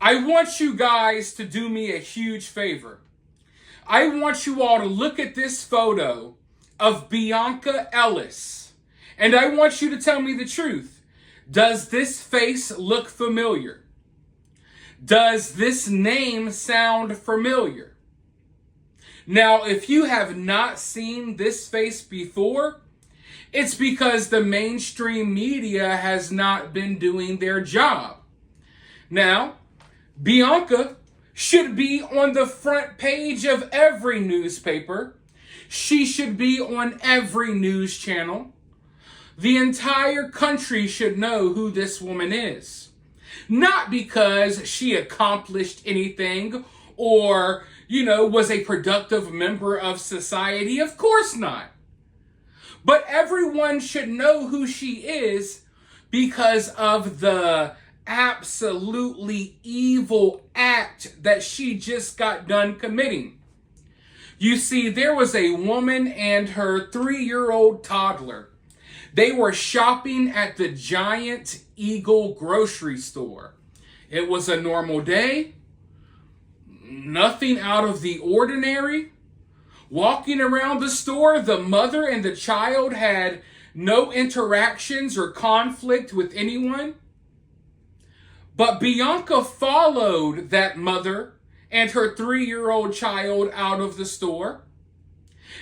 I want you guys to do me a huge favor. I want you all to look at this photo of Bianca Ellis, and I want you to tell me the truth. Does this face look familiar? Does this name sound familiar? Now, if you have not seen this face before, it's because the mainstream media has not been doing their job. Now, Bianca should be on the front page of every newspaper. She should be on every news channel. The entire country should know who this woman is. Not because she accomplished anything or, was a productive member of society. Of course not. But everyone should know who she is because of the absolutely evil act that she just got done committing. You see, there was a woman and her 3-year-old toddler. They were shopping at the Giant Eagle grocery store. It was a normal day, nothing out of the ordinary. Walking around the store, the mother and the child had no interactions or conflict with anyone. But Bianca followed that mother and her 3-year-old child out of the store.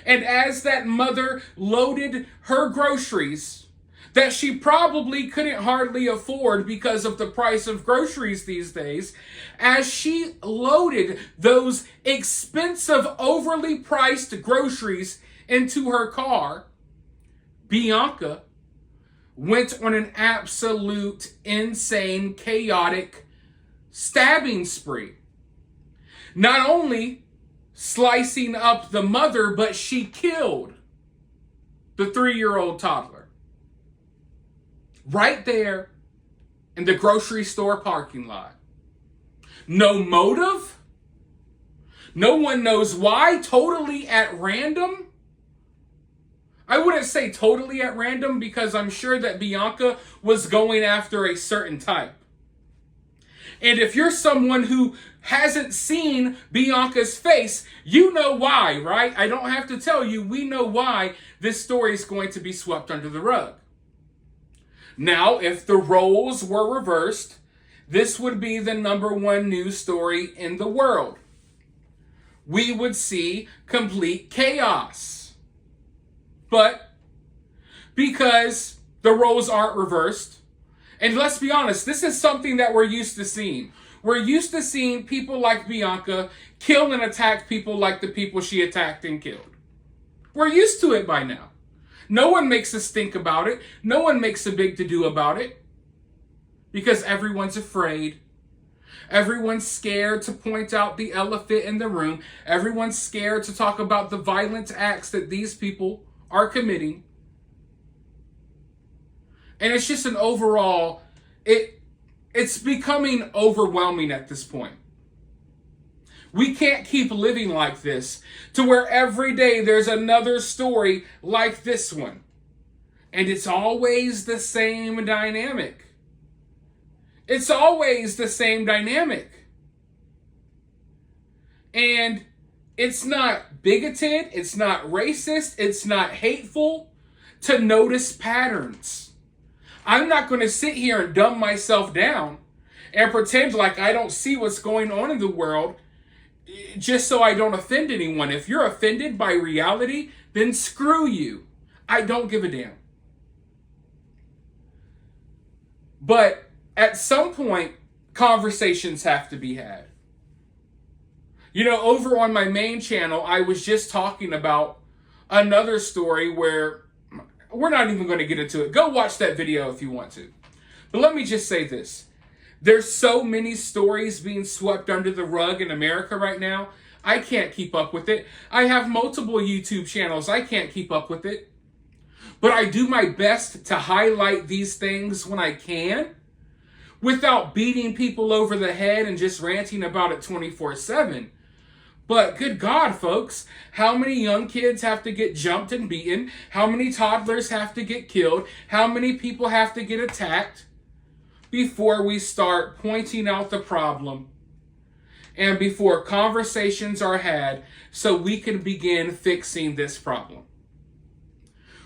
And as that mother loaded her groceries that she probably couldn't hardly afford because of the price of groceries these days, as she loaded those expensive, overly priced groceries into her car, Bianca went on an absolute, insane, chaotic stabbing spree. Not only slicing up the mother, but she killed the 3-year-old toddler. Right there in the grocery store parking lot. No motive. No one knows why. Totally at random. I wouldn't say totally at random because I'm sure that Bianca was going after a certain type. And if you're someone who hasn't seen Bianca's face, you know why, right? I don't have to tell you, we know why this story is going to be swept under the rug. Now, if the roles were reversed, this would be the #1 news story in the world. We would see complete chaos. But because the roles aren't reversed, and let's be honest, this is something that we're used to seeing. We're used to seeing people like Bianca kill and attack people like the people she attacked and killed. We're used to it by now. No one makes a stink about it. No one makes a big to-do about it. Because everyone's afraid. Everyone's scared to point out the elephant in the room. Everyone's scared to talk about the violent acts that these people are committing. And it's just an overall, it's becoming overwhelming at this point. We can't keep living like this to where every day there's another story like this one. And it's always the same dynamic. It's always the same dynamic. And it's not bigoted, it's not racist, it's not hateful to notice patterns. I'm not going to sit here and dumb myself down and pretend like I don't see what's going on in the world just so I don't offend anyone. If you're offended by reality, then screw you. I don't give a damn. But at some point, conversations have to be had. Over on my main channel, I was just talking about another story where we're not even going to get into it. Go watch that video if you want to. But let me just say this. There's so many stories being swept under the rug in America right now. I can't keep up with it. I have multiple YouTube channels. I can't keep up with it. But I do my best to highlight these things when I can without beating people over the head and just ranting about it 24/7. But good God, folks, how many young kids have to get jumped and beaten? How many toddlers have to get killed? How many people have to get attacked before we start pointing out the problem and before conversations are had so we can begin fixing this problem.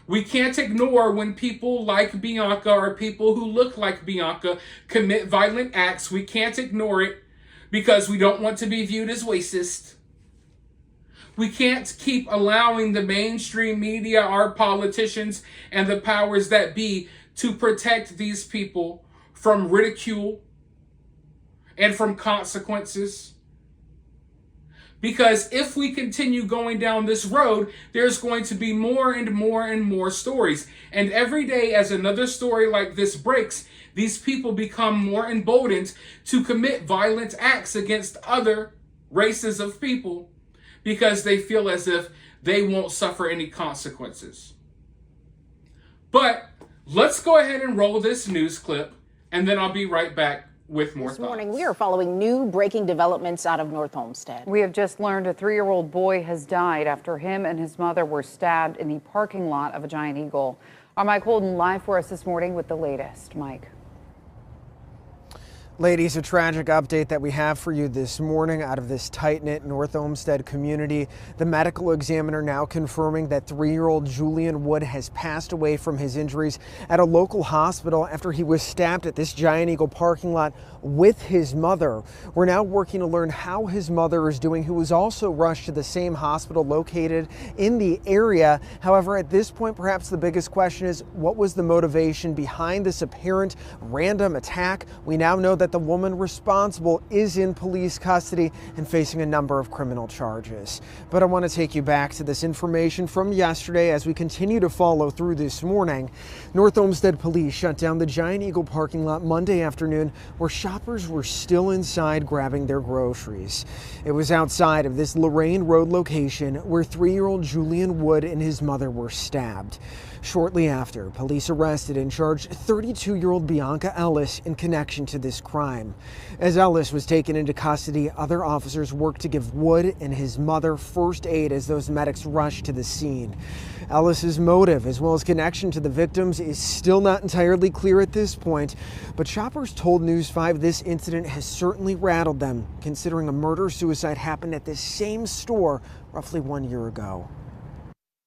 We can't ignore when people like Bianca or people who look like Bianca commit violent acts. We can't ignore it because we don't want to be viewed as racist. We can't keep allowing the mainstream media, our politicians, and the powers that be to protect these people from ridicule and from consequences. Because if we continue going down this road, there's going to be more and more and more stories. And every day as another story like this breaks, these people become more emboldened to commit violent acts against other races of people because they feel as if they won't suffer any consequences. But let's go ahead and roll this news clip, and then I'll be right back with more This thoughts. morning, we are following new breaking developments out of North Homestead. We have just learned a 3-year-old boy has died after him and his mother were stabbed in the parking lot of a Giant Eagle. Our Mike Holden live for us this morning with the latest. Mike. Ladies, a tragic update that we have for you this morning out of this tight-knit North Olmsted community. The medical examiner now confirming that 3-year-old Julian Wood has passed away from his injuries at a local hospital after he was stabbed at this Giant Eagle parking lot with his mother. We're now working to learn how his mother is doing, who was also rushed to the same hospital located in the area. However, at this point, perhaps the biggest question is, what was the motivation behind this apparent random attack? We now know that the woman responsible is in police custody and facing a number of criminal charges. But I want to take you back to this information from yesterday as we continue to follow through this morning. North Olmsted police shut down the Giant Eagle parking lot Monday afternoon where shoppers were still inside grabbing their groceries. It was outside of this Lorraine Road location where 3-year-old Julian Wood and his mother were stabbed. Shortly after, police arrested and charged 32-year-old Bianca Ellis in connection to this crime. As Ellis was taken into custody, other officers worked to give Wood and his mother first aid as those medics rushed to the scene. Ellis's motive, as well as connection to the victims, is still not entirely clear at this point, but shoppers told News 5 this incident has certainly rattled them, considering a murder-suicide happened at this same store roughly 1 year ago.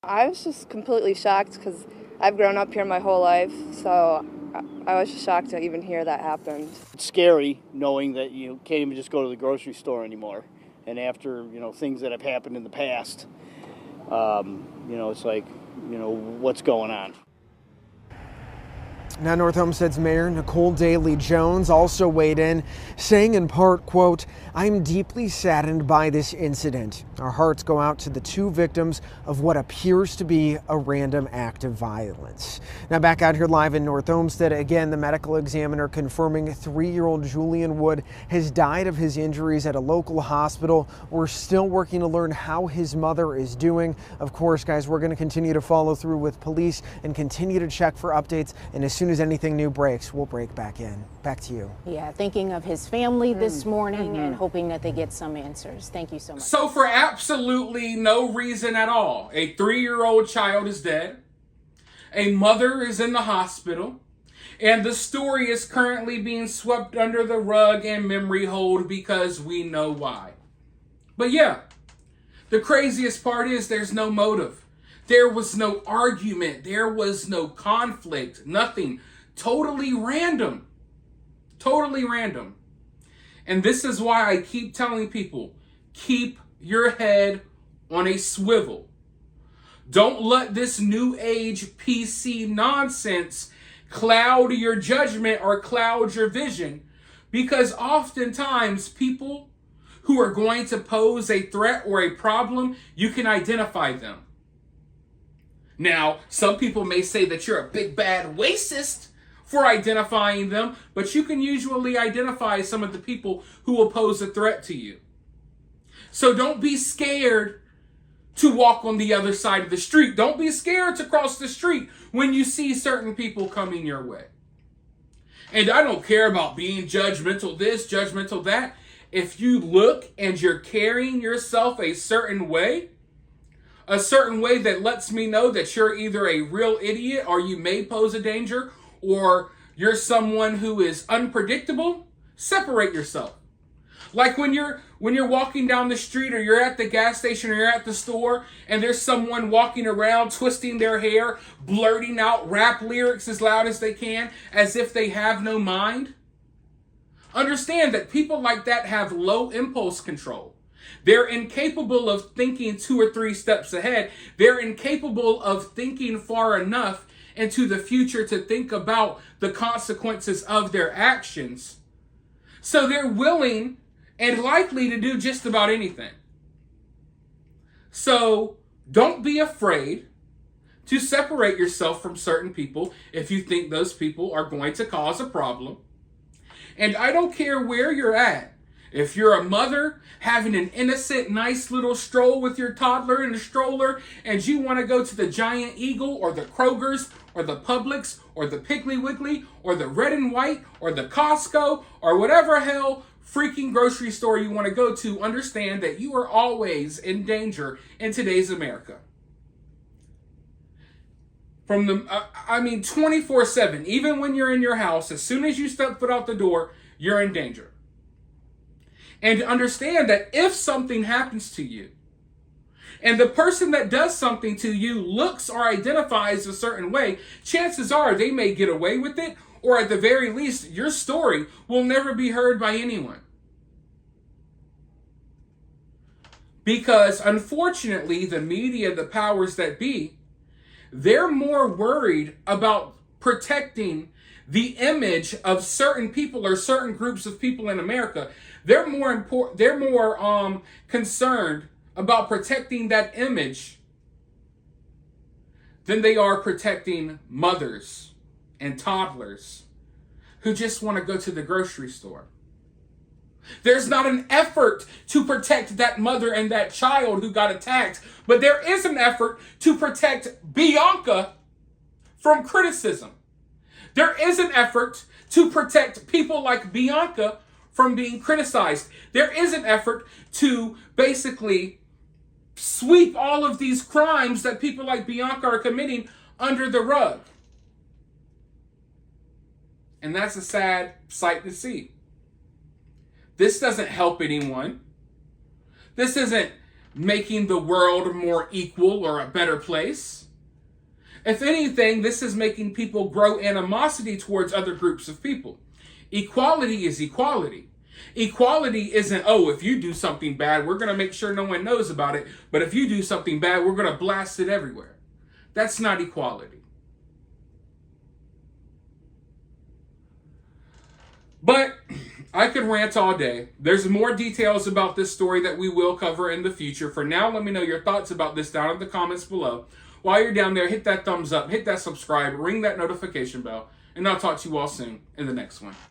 I was just completely shocked because I've grown up here my whole life, so I was just shocked to even hear that happened. It's scary knowing that you can't even just go to the grocery store anymore. And after, things that have happened in the past, it's like, what's going on? Now, North Homestead's Mayor Nicole Daly Jones also weighed in, saying in part, quote, "I'm deeply saddened by this incident. Our hearts go out to the 2 victims of what appears to be a random act of violence." Now, back out here live in North Homestead, again, the medical examiner confirming 3-year-old Julian Wood has died of his injuries at a local hospital. We're still working to learn how his mother is doing. Of course, guys, we're going to continue to follow through with police and continue to check for updates. And as soon as anything new breaks, we'll break back in. Back to you. Yeah, thinking of his family this morning and hoping that they get some answers. Thank you so much. So for absolutely no reason at all, a 3-year-old child is dead. A mother is in the hospital. And the story is currently being swept under the rug and memory hold because we know why. But yeah, the craziest part is there's no motive. There was no argument. There was no conflict. Nothing. Totally random. Totally random. And this is why I keep telling people, keep your head on a swivel. Don't let this new age PC nonsense cloud your judgment or cloud your vision, because oftentimes people who are going to pose a threat or a problem, you can identify them. Now, some people may say that you're a big bad racist for identifying them, but you can usually identify some of the people who will pose a threat to you. So don't be scared to walk on the other side of the street. Don't be scared to cross the street when you see certain people coming your way. And I don't care about being judgmental this, judgmental that. If you look and you're carrying yourself a certain way that lets me know that you're either a real idiot or you may pose a danger, or you're someone who is unpredictable, separate yourself. Like when you're walking down the street, or you're at the gas station, or you're at the store, and there's someone walking around twisting their hair, blurting out rap lyrics as loud as they can, as if they have no mind. Understand that people like that have low impulse control. They're incapable of thinking 2 or 3 steps ahead. They're incapable of thinking far enough into the future to think about the consequences of their actions. So they're willing and likely to do just about anything. So don't be afraid to separate yourself from certain people if you think those people are going to cause a problem. And I don't care where you're at. If you're a mother having an innocent, nice little stroll with your toddler in a stroller, and you want to go to the Giant Eagle or the Kroger's or the Publix or the Piggly Wiggly or the Red and White or the Costco or whatever hell freaking grocery store you want to go to, understand that you are always in danger in today's America. From the, 24/7, even when you're in your house, as soon as you step foot out the door, you're in danger. And understand that if something happens to you, and the person that does something to you looks or identifies a certain way, chances are they may get away with it, or at the very least, your story will never be heard by anyone. Because unfortunately, the media, the powers that be, they're more worried about protecting the image of certain people or certain groups of people in America. They're more concerned about protecting that image than they are protecting mothers and toddlers who just want to go to the grocery store. There's not an effort to protect that mother and that child who got attacked, but there is an effort to protect Bianca from criticism. There is an effort to protect people like Bianca from being criticized. There is an effort to basically sweep all of these crimes that people like Bianca are committing under the rug. And that's a sad sight to see. This doesn't help anyone. This isn't making the world more equal or a better place. If anything, this is making people grow animosity towards other groups of people. Equality is equality. Equality isn't, oh, if you do something bad, we're going to make sure no one knows about it. But if you do something bad, we're going to blast it everywhere. That's not equality. But I could rant all day. There's more details about this story that we will cover in the future. For now, let me know your thoughts about this down in the comments below. While you're down there, hit that thumbs up, hit that subscribe, ring that notification bell, and I'll talk to you all soon in the next one.